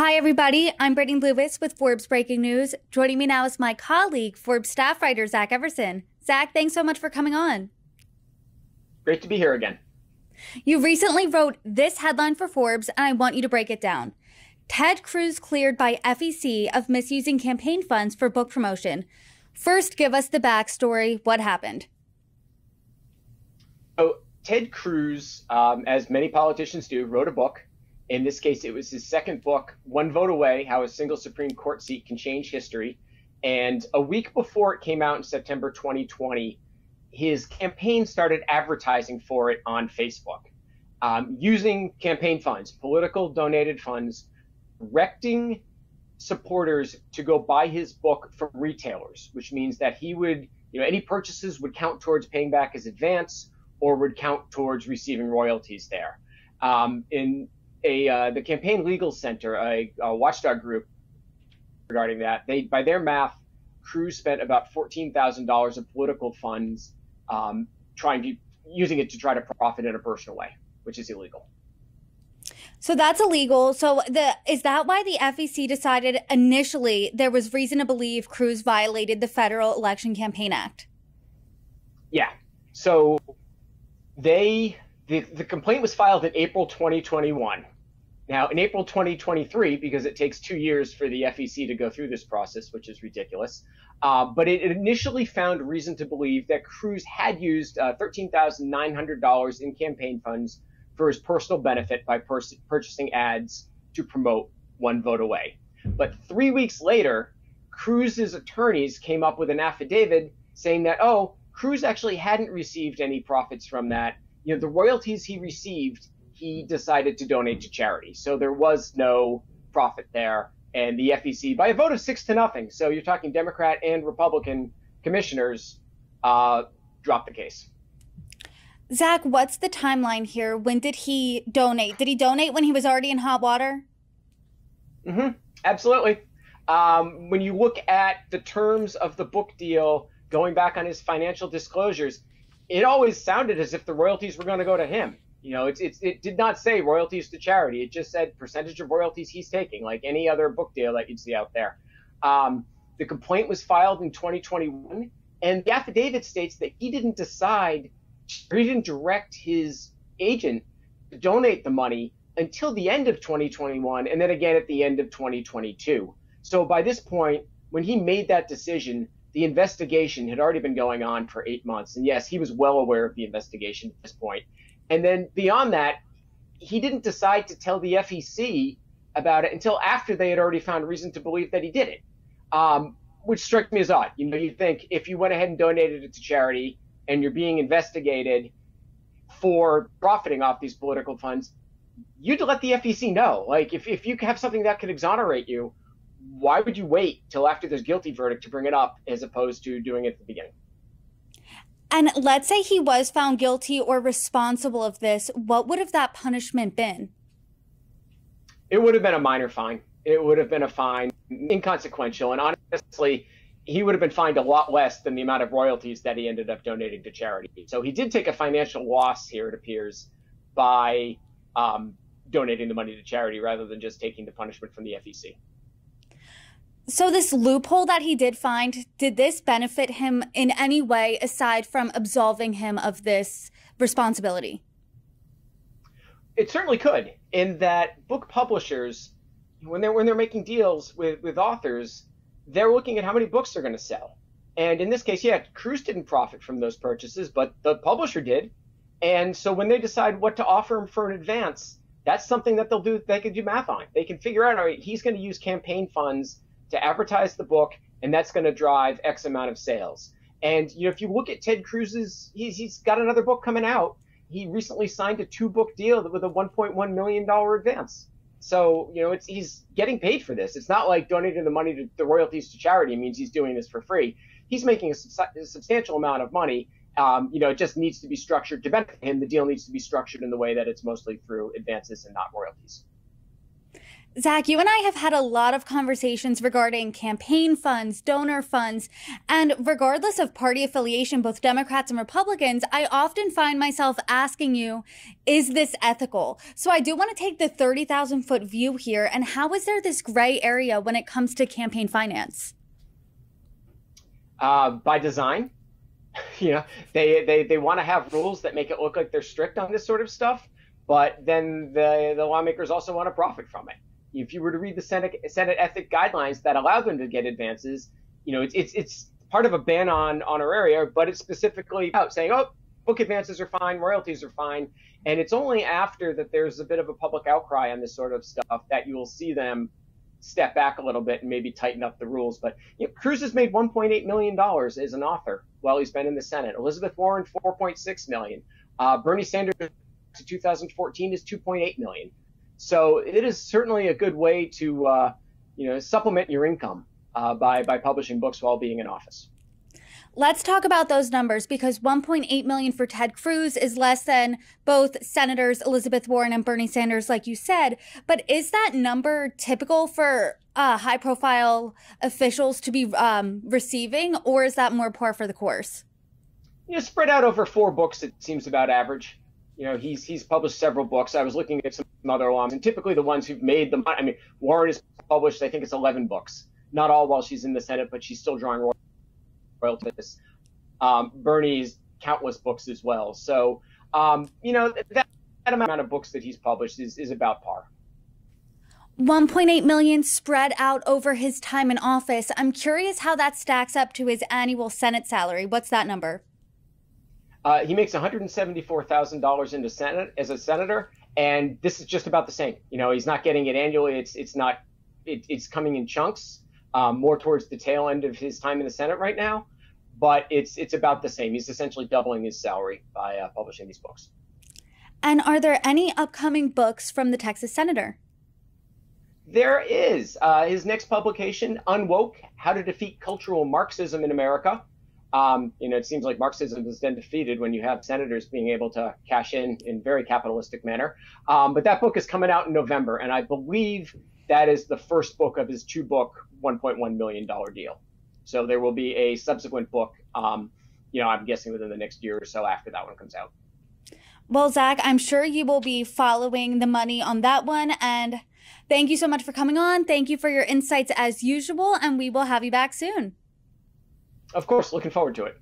Hi, everybody. I'm Brittany Lewis with Forbes Breaking News. Joining me now is my colleague, Forbes staff writer, Zach Everson. Zach, thanks so much for coming on. Great to be here again. You recently wrote this headline for Forbes, and I want you to break it down. Ted Cruz cleared by FEC of misusing campaign funds for book promotion. First, give us the backstory. What happened? So Ted Cruz, as many politicians do, wrote a book. In this case, it was his second book, One Vote Away, How a Single Supreme Court Seat Can Change History. And a week before it came out in September 2020, his campaign started advertising for it on Facebook, using campaign funds, political donated funds, directing supporters to go buy his book from retailers, which means that he would, any purchases would count towards paying back his advance or would count towards receiving royalties there. The Campaign Legal Center, a watchdog group regarding that, by their math, Cruz spent about $14,000 of political funds using it to try to profit in a personal way, which is illegal. So that's illegal. So is that why the FEC decided initially there was reason to believe Cruz violated the Federal Election Campaign Act? Yeah. So the complaint was filed in April 2021. Now, in April 2023, because it takes 2 years for the FEC to go through this process, which is ridiculous, but it initially found reason to believe that Cruz had used $13,900 in campaign funds for his personal benefit by purchasing ads to promote One Vote Away. But 3 weeks later, Cruz's attorneys came up with an affidavit saying that, Cruz actually hadn't received any profits from that. The royalties he received, he decided to donate to charity. So there was no profit there. And the FEC, by a vote of 6-0, so you're talking Democrat and Republican commissioners, dropped the case. Zach, what's the timeline here? When did he donate? Did he donate when he was already in hot water? Absolutely. When you look at the terms of the book deal, going back on his financial disclosures, it always sounded as if the royalties were going to go to him. It did not say royalties to charity. It just said percentage of royalties he's taking, like any other book deal that you'd see out there. The complaint was filed in 2021, and the affidavit states that he didn't direct his agent to donate the money until the end of 2021, and then again at the end of 2022. So by this point, when he made that decision, the investigation had already been going on for 8 months. And yes, he was well aware of the investigation at this point. And then beyond that, he didn't decide to tell the FEC about it until after they had already found reason to believe that he did it, which struck me as odd. You'd think if you went ahead and donated it to charity and you're being investigated for profiting off these political funds, you'd let the FEC know. Like, if you have something that could exonerate you, why would you wait till after there's guilty verdict to bring it up as opposed to doing it at the beginning? And let's say he was found guilty or responsible of this. What would have that punishment been? It would have been a minor fine. It would have been a fine, inconsequential. And honestly, he would have been fined a lot less than the amount of royalties that he ended up donating to charity. So he did take a financial loss here, it appears, by donating the money to charity rather than just taking the punishment from the FEC. So this loophole that he did find, did this benefit him in any way aside from absolving him of this responsibility? It certainly could, in that book publishers, when they're making deals with authors, they're looking at how many books they're going to sell. And in this case, yeah, Cruz didn't profit from those purchases, but the publisher did. And so when they decide what to offer him for an advance, that's something that they can do math on. They can figure out, all right, he's going to use campaign funds to advertise the book, and that's going to drive X amount of sales. And if you look at Ted Cruz's, he's got another book coming out. He recently signed a 2-book deal with a $1.1 million advance. So he's getting paid for this. It's not like donating the money to the royalties to charity means he's doing this for free. He's making a substantial amount of money. It just needs to be structured to benefit him. The deal needs to be structured in the way that it's mostly through advances and not royalties. Zach, you and I have had a lot of conversations regarding campaign funds, donor funds, and regardless of party affiliation, both Democrats and Republicans, I often find myself asking you, is this ethical? So I do want to take the 30,000-foot view here, and how is there this gray area when it comes to campaign finance? By design. They want to have rules that make it look like they're strict on this sort of stuff, but then the lawmakers also want to profit from it. If you were to read the Senate ethic guidelines that allow them to get advances, it's part of a ban on honoraria, but it's specifically about saying, oh, book advances are fine, royalties are fine. And it's only after that there's a bit of a public outcry on this sort of stuff that you will see them step back a little bit and maybe tighten up the rules. But Cruz has made $1.8 million as an author while he's been in the Senate. Elizabeth Warren, $4.6 million. Bernie Sanders to 2014 is $2.8 million. So it is certainly a good way to, supplement your income by publishing books while being in office. Let's talk about those numbers, because $1.8 million for Ted Cruz is less than both Senators Elizabeth Warren and Bernie Sanders, like you said. But is that number typical for high-profile officials to be receiving, or is that more par for the course? Spread out over 4 books, it seems about average. He's published several books. I was looking at some other alums, and typically the ones who've made the money. I mean, Warren has published, I think it's 11 books. Not all while she's in the Senate, but she's still drawing royalties. Bernie's countless books as well. So, that amount of books that he's published is about par. 1.8 million spread out over his time in office. I'm curious how that stacks up to his annual Senate salary. What's that number? He makes $174,000 in the Senate as a senator, and this is just about the same. He's not getting it annually. It's coming in chunks, more towards the tail end of his time in the Senate right now, but it's about the same. He's essentially doubling his salary by publishing these books. And are there any upcoming books from the Texas senator? There is. His next publication, Unwoke: How to Defeat Cultural Marxism in America. It seems like Marxism is then defeated when you have senators being able to cash in very capitalistic manner. But that book is coming out in November, and I believe that is the first book of his 2-book, $1.1 million deal. So there will be a subsequent book, I'm guessing within the next year or so after that one comes out. Well, Zach, I'm sure you will be following the money on that one. And thank you so much for coming on. Thank you for your insights as usual, and we will have you back soon. Of course, looking forward to it.